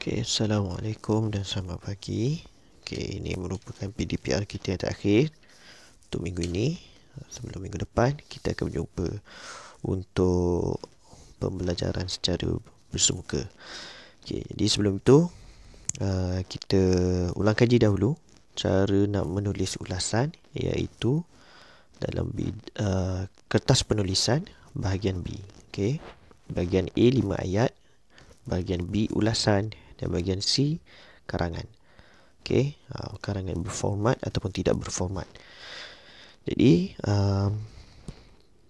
Assalamualaikum dan selamat pagi. Ini merupakan PDPR kita yang terakhir untuk minggu ini. Sebelum minggu depan, kita akan berjumpa untuk pembelajaran secara bersemuka. Jadi sebelum itu, kita ulang kaji dahulu cara nak menulis ulasan, iaitu dalam kertas penulisan bahagian B. Bahagian A 5 ayat, bahagian B ulasan dan bahagian C karangan. Karangan berformat ataupun tidak berformat. Jadi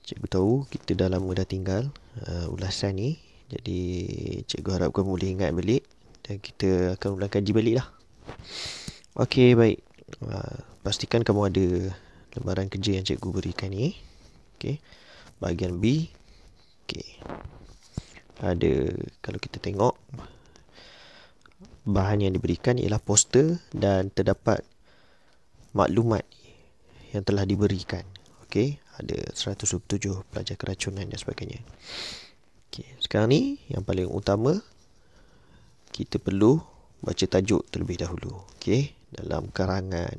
cikgu tahu kita dah lama dah tinggal ulasan ni. Jadi cikgu harap kamu boleh ingat balik dan kita akan ulang kaji balik lah. Baik. Pastikan kamu ada lembaran kerja yang cikgu berikan ni. Bahagian B. Ada, kalau kita tengok, bahan yang diberikan ialah poster dan terdapat maklumat yang telah diberikan. Ada 127 pelajar keracunan dan sebagainya. Sekarang ni yang paling utama, kita perlu baca tajuk terlebih dahulu. Dalam karangan,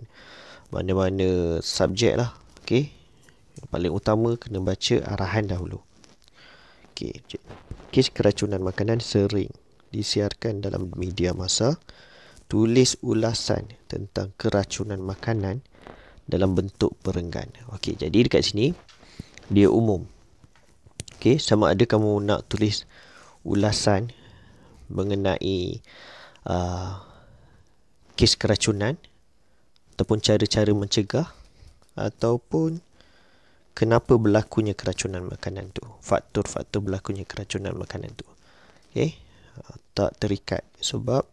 mana-mana subjek lah. Yang paling utama kena baca arahan dahulu. Kes keracunan makanan sering disiarkan dalam media massa. Tulis ulasan tentang keracunan makanan dalam bentuk perenggan. Jadi dekat sini dia umum. Sama ada kamu nak tulis ulasan mengenai kes keracunan ataupun cara-cara mencegah ataupun kenapa berlakunya keracunan makanan tu, faktor-faktor berlakunya keracunan makanan tu. Tak terikat sebab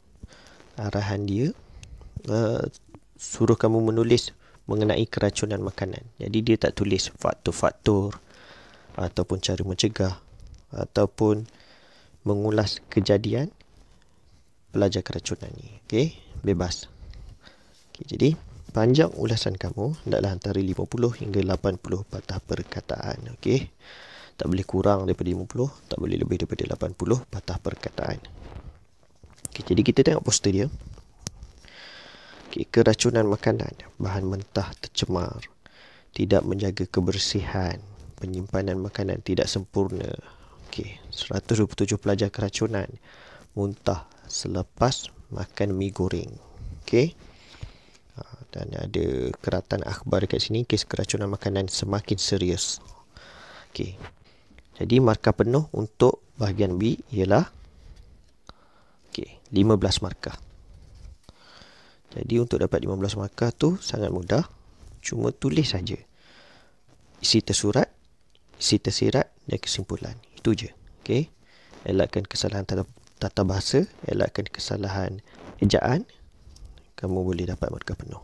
arahan dia suruh kamu menulis mengenai keracunan makanan. Jadi dia tak tulis faktor-faktor ataupun cara mencegah ataupun mengulas kejadian pelajar keracunan ni. Bebas. Jadi panjang ulasan kamu hendaklah antara 50 hingga 80 patah perkataan. Tak boleh kurang daripada 50, tak boleh lebih daripada 80 patah perkataan. Jadi kita tengok poster dia. Keracunan makanan, bahan mentah tercemar, tidak menjaga kebersihan, penyimpanan makanan tidak sempurna. 127 pelajar keracunan muntah selepas makan mi goreng. Dan ada keratan akhbar dekat sini, kes keracunan makanan semakin serius. Jadi markah penuh untuk bahagian B ialah 15 markah. Jadi untuk dapat 15 markah tu sangat mudah. Cuma tulis saja isi tersurat, isi tersirat dan kesimpulan. Itu je. Elakkan kesalahan tata bahasa, elakkan kesalahan ejaan, kamu boleh dapat markah penuh.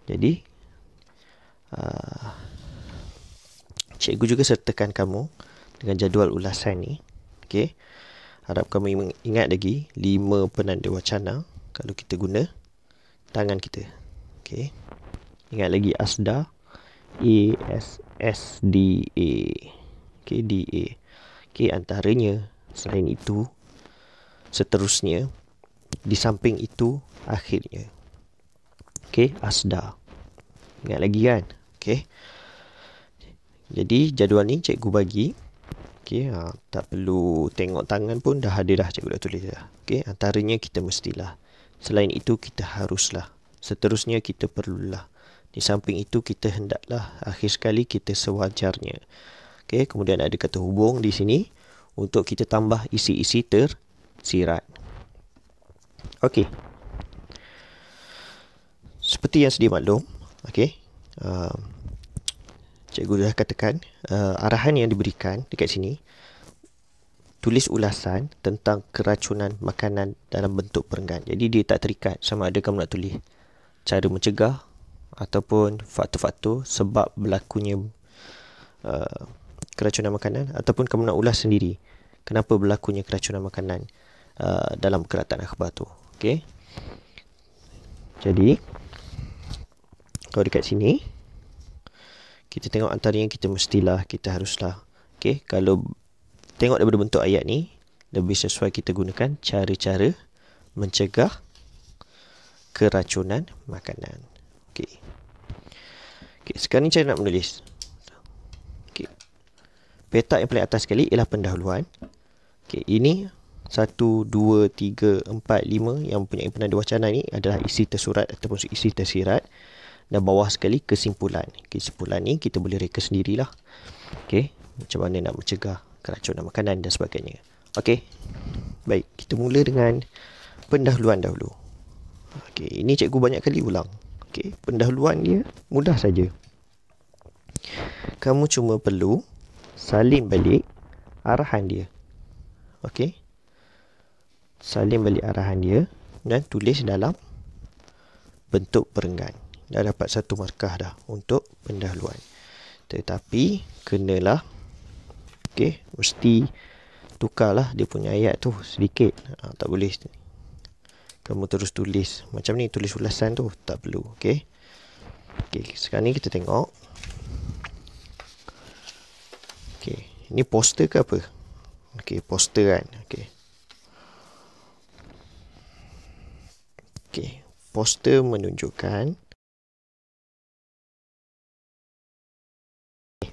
Jadi cikgu juga sertakan kamu dengan jadual ulasan ni. Harap kamu ingat lagi 5 penanda wacana kalau kita guna tangan kita. Ingat lagi ASDA, ASSDA, DA. Antaranya, selain itu, seterusnya, di samping itu, akhirnya. ASDA. Ingat lagi kan? Jadi jadual ni cikgu bagi. Tak perlu tengok tangan pun dah ada dah, cikgu dah tulis dah. Antaranya kita mestilah. Selain itu kita haruslah. Seterusnya kita perlulah. Di samping itu kita hendaklah. Akhir sekali kita sewajarnya. Kemudian ada kata hubung di sini untuk kita tambah isi-isi tersirat. Seperti yang sedia maklum, cikgu dah katakan arahan yang diberikan dekat sini, tulis ulasan tentang keracunan makanan dalam bentuk perenggan. Jadi dia tak terikat sama ada kamu nak tulis cara mencegah ataupun faktor-faktor sebab berlakunya keracunan makanan, ataupun kamu nak ulas sendiri kenapa berlakunya keracunan makanan dalam keratan akhbar tu. Jadi kalau dekat sini kita tengok antaranya kita mestilah, kita haruslah. Kalau tengok daripada bentuk ayat ni, lebih sesuai kita gunakan cara-cara mencegah keracunan makanan. Okey. Okey, sekarang ni cara nak menulis. Okey. Petak yang paling atas sekali ialah pendahuluan. Okey, ini 1, 2, 3, 4, 5 yang mempunyai penanda wacana ni adalah isi tersurat ataupun isi tersirat. Dan bawah sekali kesimpulan. Kesimpulan ni kita boleh reka sendirilah. Okey, macam mana nak mencegah keracunan makanan dan sebagainya. Okey. Baik, kita mula dengan pendahuluan dahulu. Okey, ini cikgu banyak kali ulang. Okey, pendahuluan dia mudah saja. Kamu cuma perlu salin balik arahan dia. Okey. Salin balik arahan dia dan tulis dalam bentuk perenggan. Dah dapat satu markah dah untuk pendahuluan. Tetapi kenalah mesti tukarlah dia punya ayat tu sedikit. Tak boleh kamu terus tulis macam ni, tulis ulasan tu tak perlu. Okey, sekarang ni kita tengok. Okey, ini poster ke apa? Okey, poster kan. Okey, poster menunjukkan.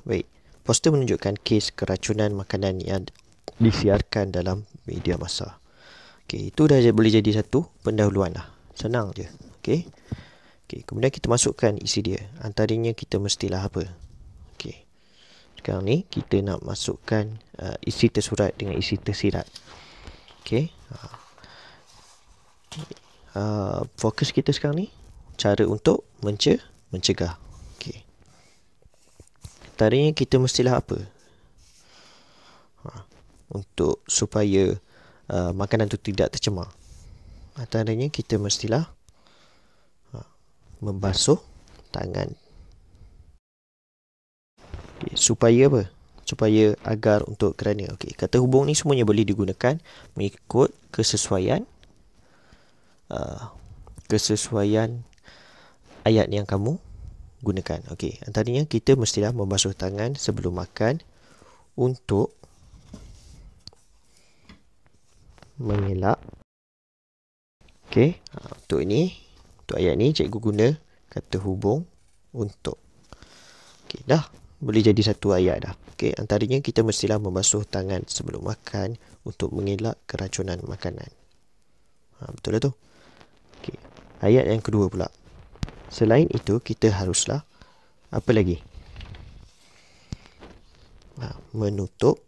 Baik, poster menunjukkan kes keracunan makanan yang disiarkan dalam media massa. Okey, itu dah boleh jadi satu pendahuluan dah. Senang je. Okey. Kemudian kita masukkan isi dia. Antaranya kita mestilah apa? Okey. Sekarang ni kita nak masukkan isi tersurat dengan isi tersirat. Okey. Fokus kita sekarang ni cara untuk mencegah. Okey. Antaranya kita mestilah apa? Untuk supaya makanan tu tidak tercemar. Antaranya kita mestilah membasuh tangan. Okay, supaya apa? Supaya agar untuk kerana. Okey, kata hubung ni semuanya boleh digunakan mengikut kesesuaian ayat yang kamu gunakan. Okey, antaranya kita mestilah membasuh tangan sebelum makan untuk mengelak. Okey, untuk ini, untuk ayat ni cikgu guna kata hubung untuk. Okey, dah boleh jadi satu ayat dah. Okey, antaranya kita mestilah membasuh tangan sebelum makan untuk mengelak keracunan makanan. Betul lah tu. Okey, ayat yang kedua pula. Selain itu, kita haruslah apa lagi? Menutup.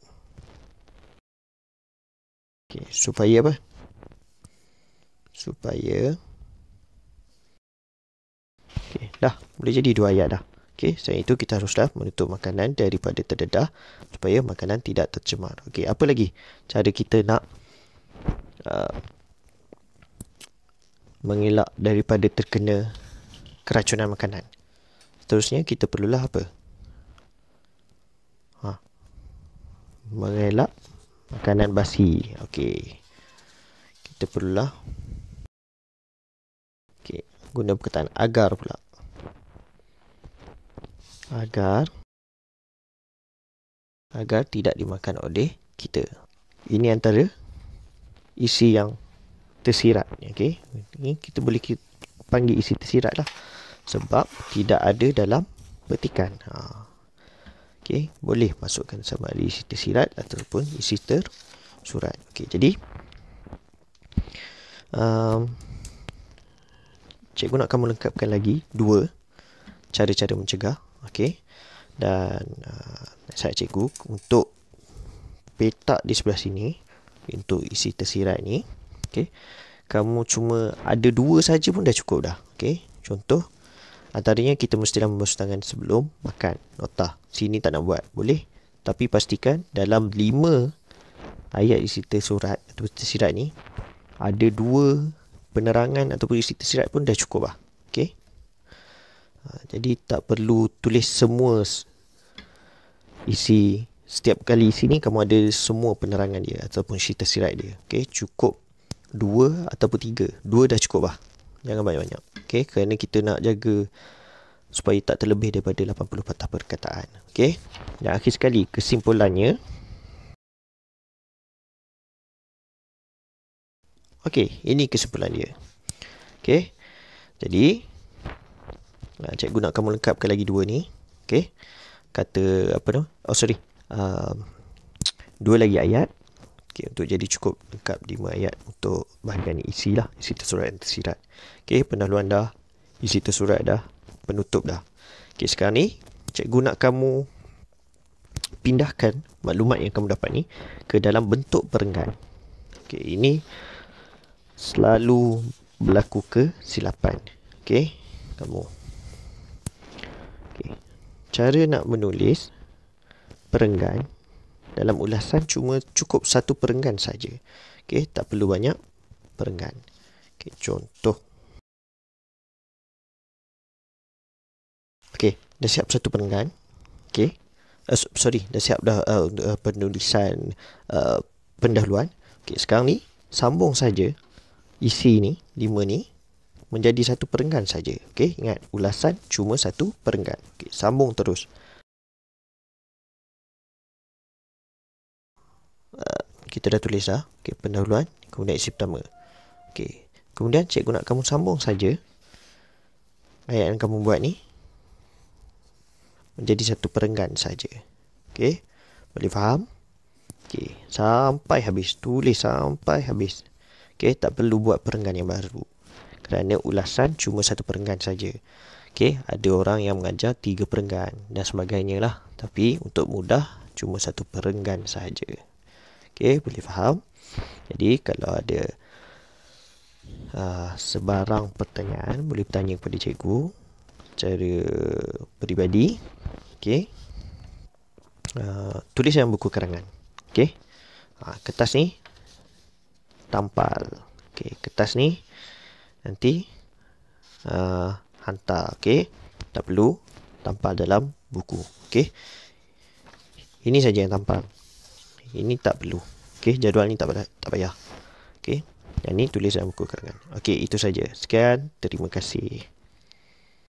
Okey, supaya apa? Supaya. Okey, dah boleh jadi dua ayat dah. Okey, selain itu kita haruslah menutup makanan daripada terdedah supaya makanan tidak tercemar. Okey, apa lagi cara kita nak mengelak daripada terkena keracunan makanan? Seterusnya kita perlulah apa? Mengelak makanan basi. Okey. Kita perlulah guna perkataan agar pula. Agar tidak dimakan oleh kita. Ini antara isi yang tersirat. Okey. Ini kita boleh panggil isi tersirat lah. Sebab tidak ada dalam petikan. Okey, boleh masukkan sama ada isi tersirat ataupun isi tersurat. Okey, jadi cikgu nak kamu lengkapkan lagi dua cara-cara mencegah. Okey, dan nasihat cikgu untuk petak di sebelah sini untuk isi tersirat ni. Okey, kamu cuma ada dua saja pun dah cukup dah. Okey, contoh antaranya kita mestilah membasuh tangan sebelum makan. Notah. Sini tak nak buat. Boleh. Tapi pastikan dalam 5 ayat isi tersurat atau tersirat ni ada 2 penerangan ataupun isi tersirat pun dah cukup lah. Okey. Jadi tak perlu tulis semua isi. Setiap kali isi ni kamu ada semua penerangan dia ataupun isi tersirat dia. Okey. Cukup 2 ataupun 3. 2 dah cukup lah. Jangan banyak-banyak. Okey, kerana kita nak jaga supaya tak terlebih daripada 80 patah perkataan. Okey. Dan akhir sekali kesimpulannya, Okey, ini kesimpulan dia. Okey. Jadi cikgu nak kamu lengkapkan lagi dua ni. Okey. Kata apa tu? Oh sorry. Dua lagi ayat. Okey, untuk jadi cukup lengkap 5 ayat untuk bahagian isi lah. Isi tersurat dan tersirat. Okey, pendahuluan dah. Isi tersurat dah. Penutup dah. Okey, sekarang ni cikgu nak kamu pindahkan maklumat yang kamu dapat ni ke dalam bentuk perenggan. Okey, ini selalu berlaku kesilapan. Okey, kamu. Okey. Cara nak menulis perenggan dalam ulasan cuma cukup satu perenggan saja. Okey, tak perlu banyak perenggan. Okey, contoh. Okey, dah siap satu perenggan. Okey. Dah siap dah penulisan pendahuluan. Okey, sekarang ni sambung saja isi ni, 5 ni menjadi satu perenggan saja. Okey, ingat ulasan cuma satu perenggan. Okey, sambung terus. Kita dah tulis dah. Okey, pendahuluan, kemudian isi pertama. Okey, kemudian cikgu nak kamu sambung saja ayat yang kamu buat ni menjadi satu perenggan saja. Okey, boleh faham? Okey, sampai habis, tulis sampai habis. Okey, tak perlu buat perenggan yang baru. Kerana ulasan cuma satu perenggan saja. Okey, ada orang yang mengajar 3 perenggan dan sebagainya lah. Tapi untuk mudah, cuma satu perenggan saja. Okey, boleh faham? Jadi, kalau ada sebarang pertanyaan, boleh bertanya kepada cikgu secara peribadi. Okey. Tulis dalam buku karangan. Okey. Kertas ni tampal. Okey, kertas ni nanti hantar. Okey. Tak perlu tampal dalam buku. Okey. Ini saja yang tampal. Ini tak perlu. Okey, jadual ni tak payah. Okey. Yang ni tulis dalam buku karangan. Okey, itu saja. Sekian. Terima kasih.